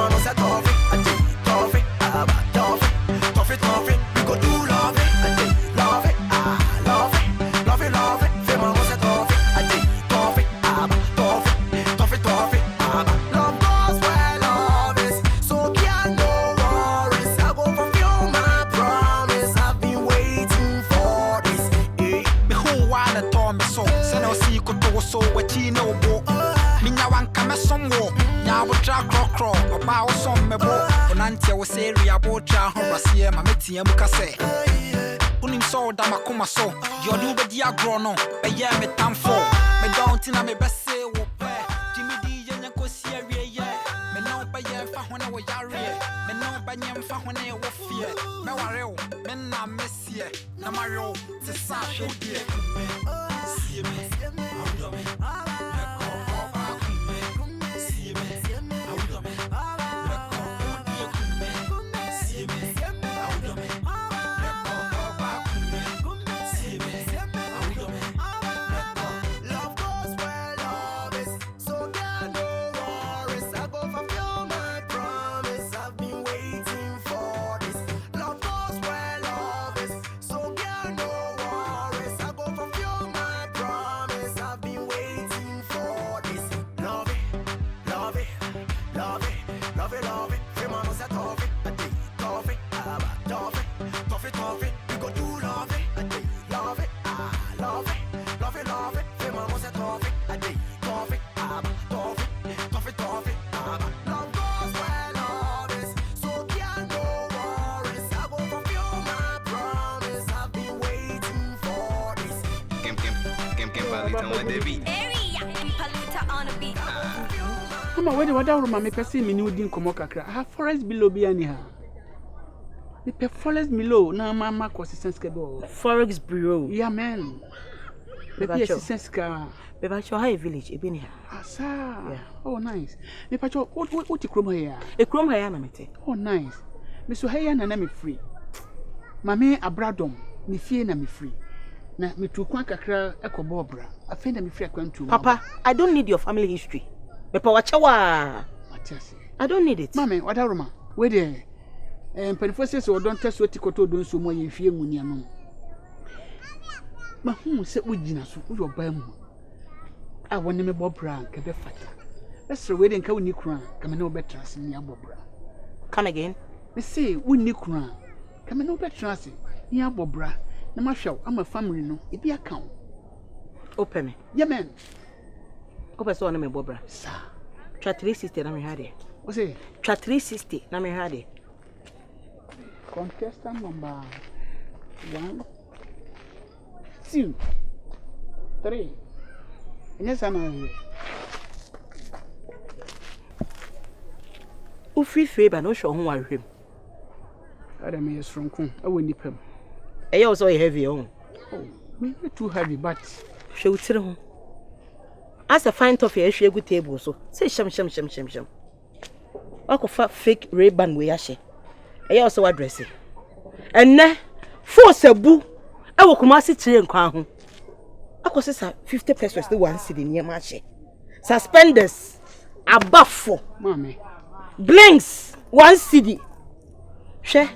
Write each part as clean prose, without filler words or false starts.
no set off it, I take tough it, tough it, tough it. We go do love it, I take love it, love it, love it, love it. Fema no set off it, I take tough it, tough it, tough it, tough it. Love goes where love is, so can't no worries. I go fulfill my promise. I've been waiting for this. Me who wanna tell me so? Send us see to so what you know. Me now one come some war. Now we try crow about some me bo. On until we say we about ya horasia my meti amuka say. Unim so da makoma so. You do be dia grono. Be yeah me time for. Me don't in me best say wo pe. Jimmy D yen ko see ye. Me no ba ye fa hona wo yare. Me no ba nyem fa hona wo fie. Me ware o. Me na mesie. Na mario se sa show die. See me. Mama, where the water room, me person me new din komo kakra. I have forest below be anyhow. Me pe forest below na mama consistent schedule. Forex bureau. Yeah, man. Me pe assistance ka. Be ba cho high village e be ni ha. Asa. Yeah. Oh nice. Me pa cho what ikrom here? Ekrom ha ya na mete. Oh nice. Me so here na me free. Mame abradom, me fie na me free. Na me tu kwa kakra ekobo obra. Afi na me free akwantu. Papa, I don't need your family history. Me pa wachawa. I don't need it. Mame, what aroma? Where there? Penifo says o don test what tikoto don so mo ye fie nguni ano. Ma hu se ugina so wo yoba mu. A woni me bobra ka be fata. Esre we de nka woni kura ka me no betra se ni abobra. Come again. Me say woni kura ka me no betra se ni abobra. Na ma hwew ama family no e bi account. Open me. Yeah man. Open so na me bobra. Sir. Try 360 na me hade. What's it? Try 360 na me hade. Contestant number 1, 2, 3. Yes, I know. O free favor no show ho ahwem. Adam is from Kun. I will nip him. E also heavy on. Oh, maybe too heavy, but show tire ho. As a fine tough e hwe good table so. Say sham. Akofa fake Ray-Ban we ahye. E also address it. Enne force abu e wo kuma si tire nkwan ho. Akosesa 50 pesos the one cedi near match. Suspenders abafo. Mommy. Blinks 1 cedi. She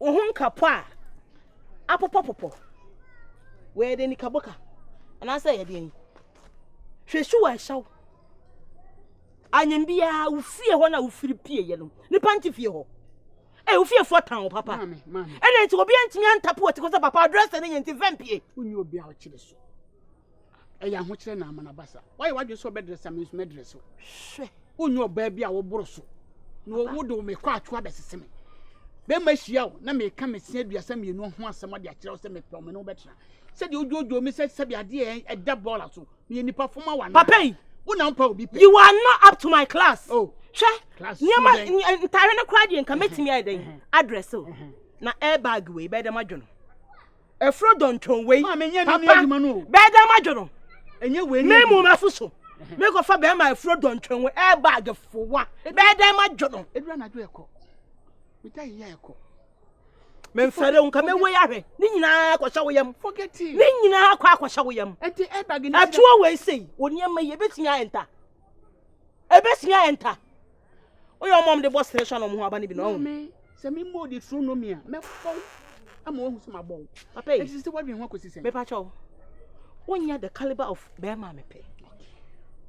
Uhun kapwa. Apopopopo. Where the nikaboka. And I say again. She sure shall. Anyambia ufie ho na ufiri pie ye no. Ni panti fie ho. Ufie 4 town papa. Mami. Ene nti obi antimi antapo oti ko papa address ne nti vampie. Unyi obi a o kire so. Ya ho kire na amana basa. Why wadwe so be dress am so me dress so. Hwe. Unyi oba bia wo boro so. No wo do me kwa atwa beseseme. Be ma hia wo na me ka me sia aduasa me nu ho asem ade akire wo se me pɛ me no betra. Se de ojojo me se bi ade e da ball aso. Me nipa foma wa na. Papa, Obi you are not up to my class. Oh. Sure. Class. Niama ntare na kwadi nka metimi adan. Address o. Na airbag we be dem adwono. Efro don twon we. Ma me nya ni adwuma no. Be dem adwono. Enye we ni. Me mu mafuso. Me go fa be ma efro don twon we airbag fowa. Be dem adwono. Edura na adwo ekọ. We tie ya ekọ. Me mfere nka me we yare. Ni nyina akwasha wo yam. Forget it. Ni nyina akwasha wo yam. Enti airbag ni. Atuo we sei. Oniema ye betia enter. Ebesia enter. Oyo mom de boss station on ho aba ni bi no. Me, se me mo de true no me a. Me fo. Ama wo hu so mabon. Papa, it is the what we want to see. Me pa cho. Onya the caliber of Bema me pay.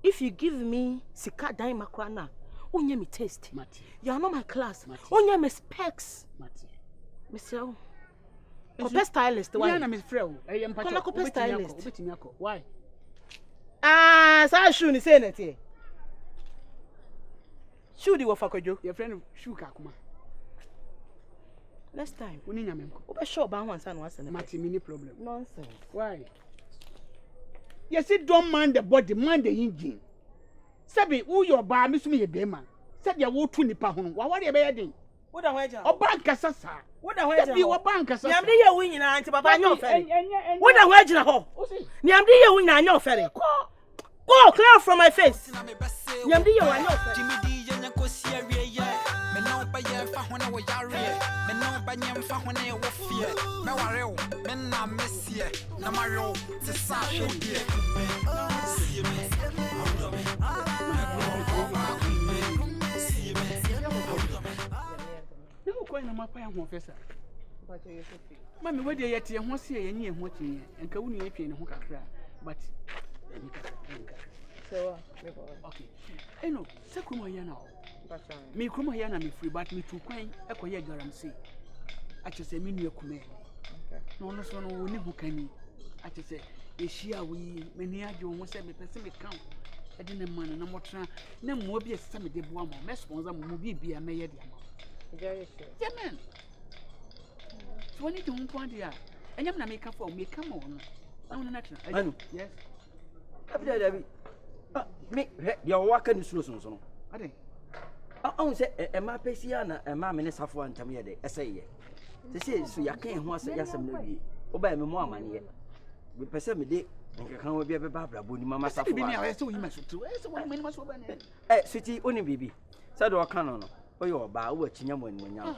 If you give me sika dai makwa na, onya me taste. Mati. You are not my class. Mati. Onya me specs. Mati. Me say oh. Kope stylist why? Yeah, na me frɛ. Eh, mpacho. Kono kope stylist. Obetimi akọ. Why? Ah, sa shoe ni say na tie. Shoe di wo fakwadwo. Your friend shoe ka kuma. Next time. Woni nyame nko. Obe show ba ho ansa na wase na. Mati mini problem. Nonsense. Why? You see, don't mind the body, mind the engine. Sabi, who your bar, Miss Me, a dema. Said you will 20 pounds. What are you doing? What a wager? Oh, bank assassin. What a wager? You a bank assassin. Nyamdi ye win na anti papa nyo fere. What a wager ho? Nyamdi ye win na nyo fere. Go clear from my face. Nyamdi ye wa nyo fere. Jimmy D ye nko siarie ye. Me no ba ye fa hona wo yare. Me no ba nyem fa hona ye wo fie. Me ware wo, me na mesie. Na mario te sa hwedie. See me. No coin na mapa ya ho fesa. Mami we dey yete ho se ye nyi ho kyin. Enka wunu ye twe ne ho kakra. But So okay. Eno, se kumo ya na o. Me kumo ya na me free but me tu kwan ekoye garamsi. Ache se me nu ekume. No no so no oni hukani. Ache se ehia wi me ni age wo se me pese me kan. Ede ne man na motra na mo bi ese me de boa mo. Me sponsor mo bi bia me ye de am. very sure. Yeah, man. So when you do one dia, and you na make up for me come on. I want to Anu. Yes. Abi. Me dia waka ni suno suno. Ade. On say e ma pesia na e ma me ne safo antam ye de ese ye. Se so ya kan ho ase yasem na wie. Wo ba me mo amane ye. Me pese me de nkan wo bia be ba bra boni mama safo. Bi ni a so yi ma so tu. So when me ma so ba ne. Sweetie oni bibi. Say do kan no. Oyo ba wo achinya mo ni nyam.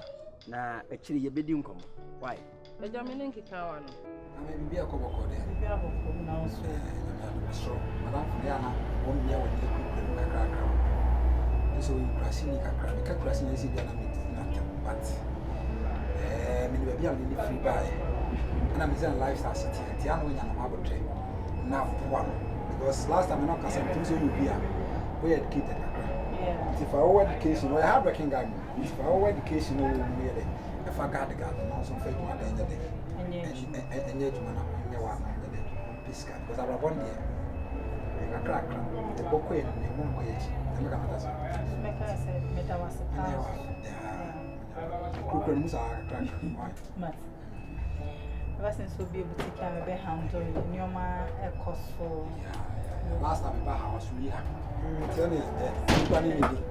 Na akiri ye bedi nkom. Why? Benjamin nkika wa no. Ame bibi akoboko de. Bibi aboko na so. So, madam Fiana, one year when you could kakra. So you crashing kakra. Because crashing is Indiana meat not but me be am the free buy. And I'm in lifestyle city. Tiano in an about train. Now one. Because last time I know something so you be we educated. Yeah. If our education, we have working guy. If our education will be there. If I got the garden, also fake my danger day. And yet, man, because I was born here. I crack the book in the moon wage. I'm going to Make us metawase pass. Cookers are crack. But ever since we be able to carry the handle, Nyoma a cost for last time I was really happy. Tell me, anybody need it?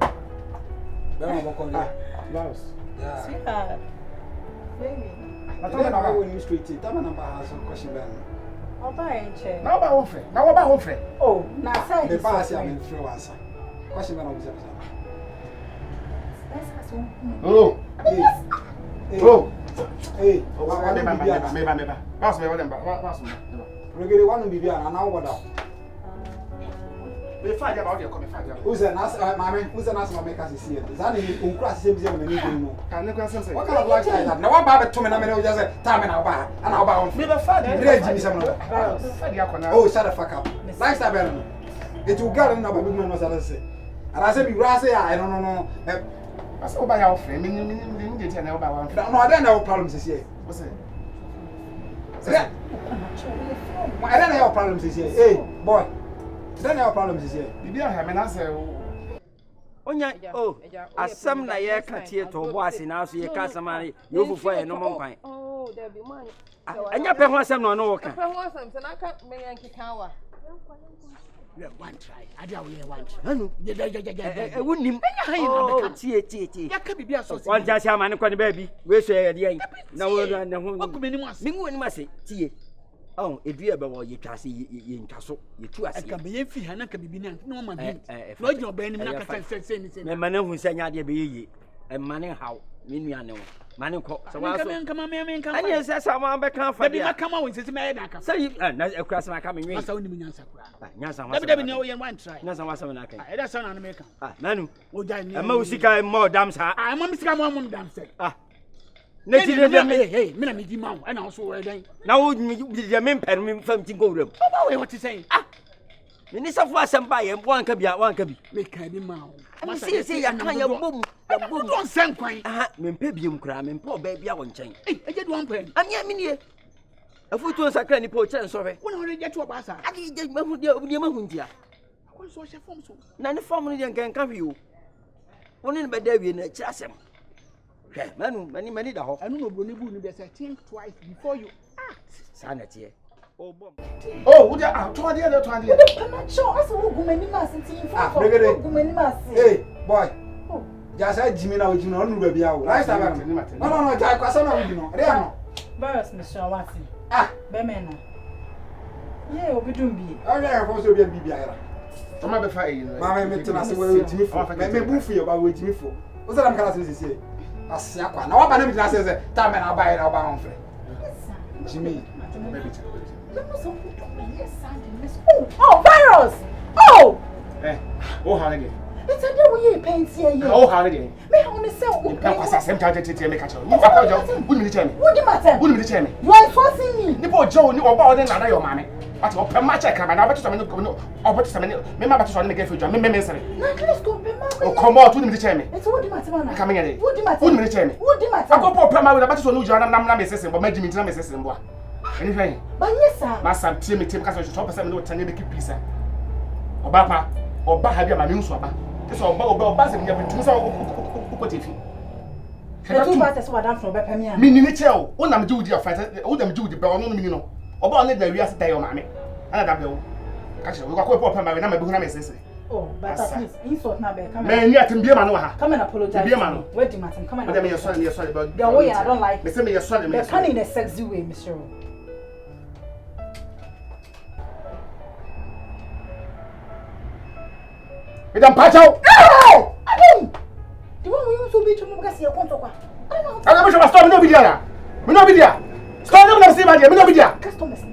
Very much. Mouse. sweetheart. Baby. I thought I went straight to that number has some question. Oba enche. Now ba wo fe. Now ba wo fe. Oh, na say The pass I mean through answer. Question when I was let's ask one. Oh. Oh. Hey. Meba. Pass me what them. Pass me. Reggae one bibi and now what up? Me find about your come find. Who's an ass, mammy? Who's an ass, mammy? Can see it? Is that in class? Same thing. Can you say? What kind of lifestyle is that? Now, what about 2 minutes? Just a time and about and how about Me the find. Oh, shut the fuck up. Lifestyle, better. It will get another big man, was I say. And I said, be grassy, I don't know. I said, by our friend, meaning did you know about one? No, I don't know problems this year. What's it? I don't have problems this year. Hey, boy. I don't have problems this year. Did you have an answer? Onya oh asam na ye ka tie to bo ase na so ye ka samari yo fufu ye no monkwan oh there be man anya pe ho asam no no wo ka pe ho asam se na ka me yanki kanwa one try ade awo ye one try anu wonim hayi na be ka tie ya ka bibia so wan ja sia mane kwani ba bi we so ye de na wo na ho wakumenim ase mingu ni ase tie oh edua be wo ye twase ye ntwaso ye tu ase ka be ye fi ha na ka bibi na no ma bi no ojo oba ni na ka se ni me mane hu se nya de be ye e mane haw me nuane wo mane ko so wa so me anya se sa ma be kan fa bi ma kama won se me da ka say na ekura se ma ka me nwi asa woni nyansa kura nyansa wa dabi ni o ye one try nyansa wa se na kan e da sa na me kan nanu o ja ni e ma usika mo dam sa ma misika mo dam se na ti de me hey me na me di ma wo e na so we den na wo de me mper me fam ti go wram ba we what you saying me ni safo asem ba ye wan ka bi me kan bi ma wo ma see ya kan ya bom don sen kwan me mpe biem kra me mpe oba bia wo nchen e je do ampan ami ami nie afutu sakra ni po chen so re wona ho je to ba sa adi je mahu de mahu ntia akon so she form so na ne form ni de nkan ka hwi o woni ne be da wie na kira asem hwe mani da ho anu no bro ni bu ni be say think twice before you act sana tie o bom oh would you to the other show us who gumani masinti hey boy just say Jimmy na Jimmy no ba bia wo right about no ja kwasa na wo no re no Boss Mr. Wati be me na ye obi dum bi ore ya fo so bia bibia era Toma be fa e mama me tena se we Jimmy fo me bu fu yo ba we Jimmy fo o se na mkala se se asia kwa na wa ba na mi tena se ta me na ba e na ba on fre Jimmy oh virus oh oh how again it's a day we paint here oh how again me how me say you can kwasa sem ta tete me catch you fa jo wuni mi che me who di matter wuni mi che me you are forcing me ni bo jo ni oba o de na yo mame ati o pe ma che ka ba na beto so me o beto so me ma beto so me ke fi jo me sere na let's go pe ma o come out wuni mi che me it's who di matter na ka me ngere who di matter wuni mi che me who di matter akopo pe ma we beto so no jo na me sese bo ma jimi tina me sese mbo anything but yes sir masa tie me ka so so person me no tanye me keep peace oba pa oba ha bia ma me nso oba so oba se me bitu so ko tefi the two parties were down from be me me ni che o na me judi afa o na me judi be ono no me ni no oba on da wi ase da yo ma me ana da be o ka che we kwa ko pa ma na me bu na me sese oh but please insult na be come me ni atim ma no ha come and apologize bia ma no where di matter come and me you sorry but the way I don't like me say me you sorry me kind in a sexy way Mr. Madam Pachao! No! Again! The one we used to be to Mugasi, a contour. I don't know stop no video. Me no video. Stop them na see my dear, me no video. Customers,